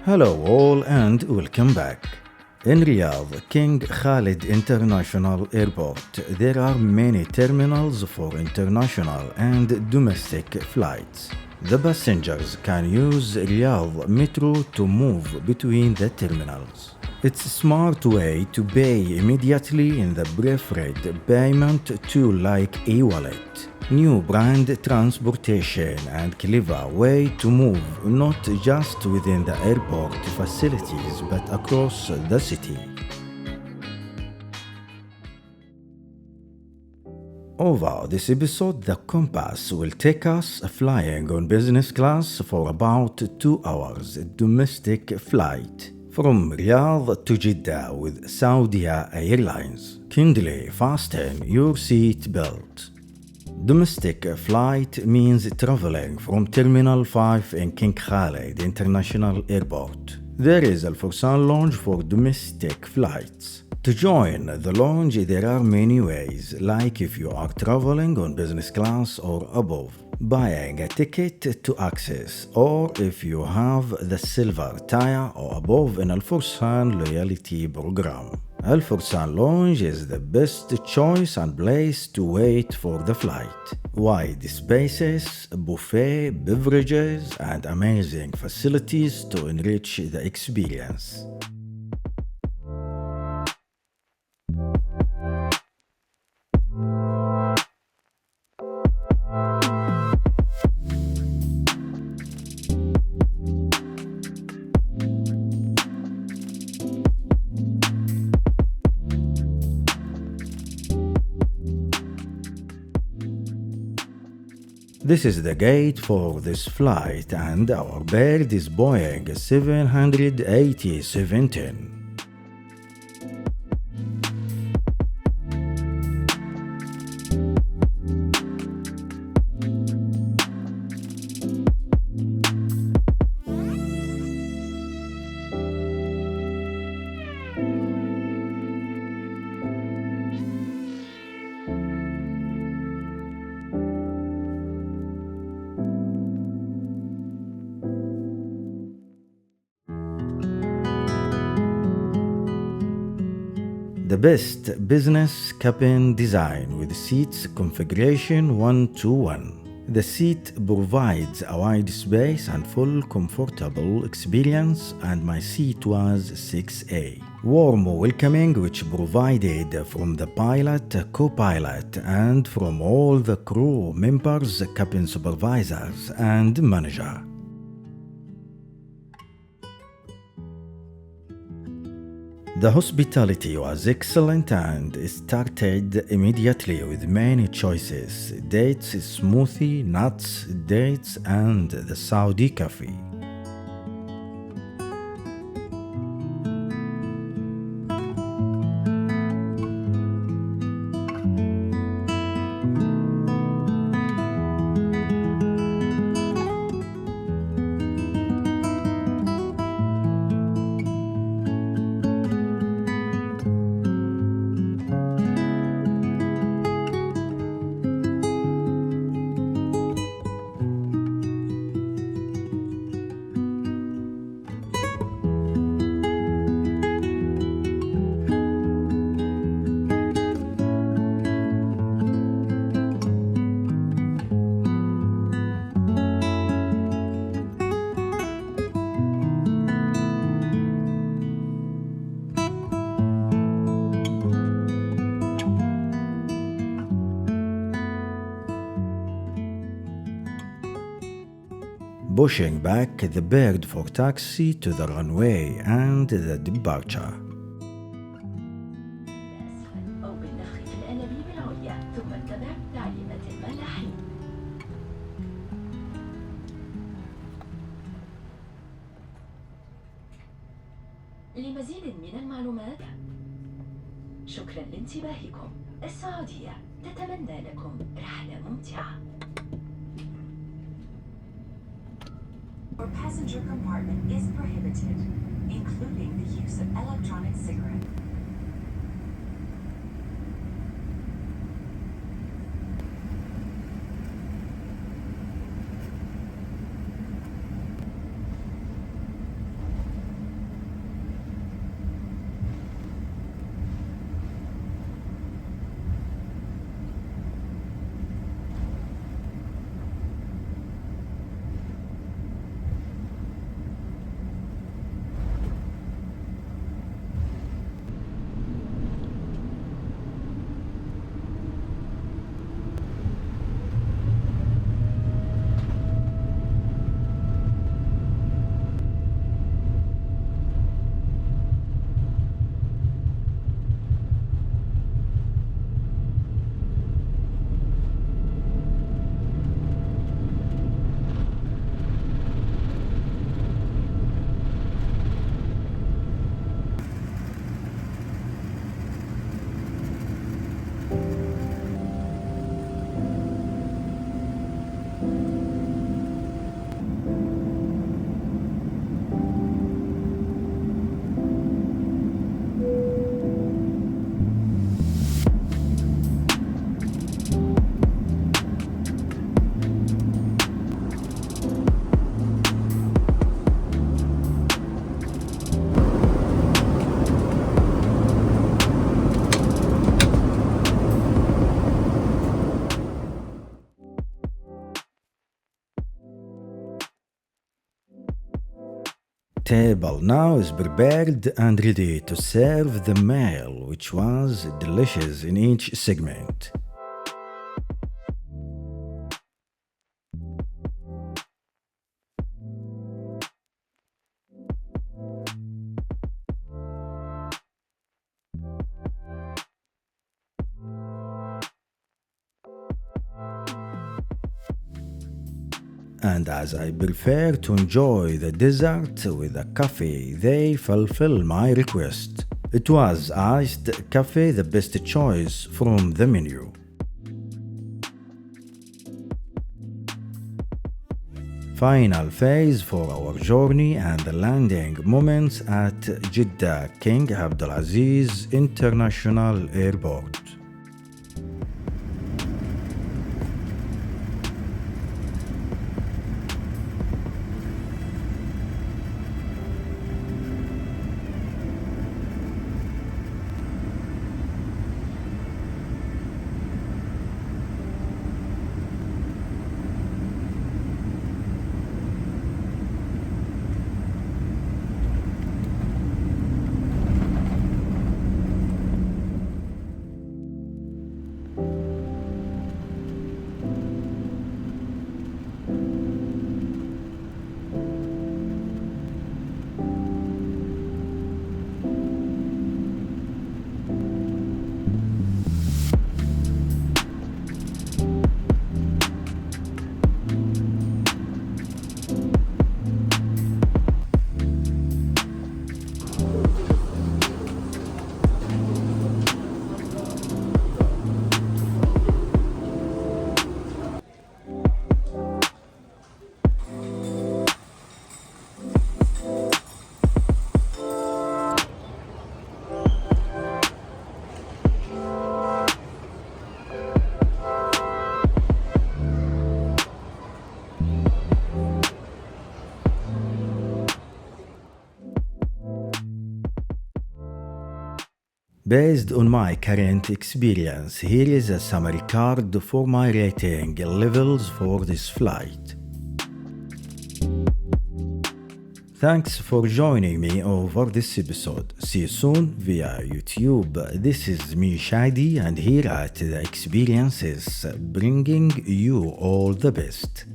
Hello all and welcome back. In Riyadh, King Khalid International Airport, there are many terminals for international and domestic flights. The passengers can use Riyadh Metro to move between the terminals. It's a smart way to pay immediately in the preferred payment tool like e-wallet. New brand transportation and clever way to move not just within the airport facilities but across the city. Over this episode, the Compass will take us flying on business class for about 2 hours domestic flight from Riyadh to Jeddah with Saudia Airlines. Kindly fasten your seat belt. Domestic flight means traveling from Terminal 5 in King Khalid International Airport. There is Al Fursan Lounge for domestic flights. To join the lounge, there are many ways, like if you are traveling on business class or above, buying a ticket to access, or if you have the silver tier or above in Al Fursan loyalty program. Al Fursan Lounge is the best choice and place to wait for the flight. Wide spaces, buffet, beverages, and amazing facilities to enrich the experience. This is the gate for this flight and our bird is Boeing 787. The best business cabin design with seats configuration 1-to-1. The seat provides a wide space and full comfortable experience and my seat was 6A. Warm welcoming which provided from the pilot, co-pilot and from all the crew members, cabin supervisors and manager. The hospitality was excellent and started immediately with many choices: dates, smoothie, nuts, dates, and the Saudi coffee. Pushing back the bird for taxi to the runway and the departure. أو بالنفخ في الأنابيب العليا ثم اتبع تعليمات الملاحين. لمزيد من المعلومات شكرا لانتباهكم. السعودية تتمنى لكم رحلة ممتعة. Or passenger compartment is prohibited, including the use of electronic cigarette. table now is prepared and ready to serve the meal, which was delicious in each segment. And as I prefer to enjoy the dessert with a coffee, they fulfill my request. It was iced coffee, the best choice from the menu. Final phase for our journey and the landing moments at Jeddah King Abdulaziz International Airport. Based on my current experience, here is a summary card for my rating levels for this flight. Thanks for joining me over this episode. See you soon via YouTube. This is me, Shadi, and here at The Experiences, bringing you all the best.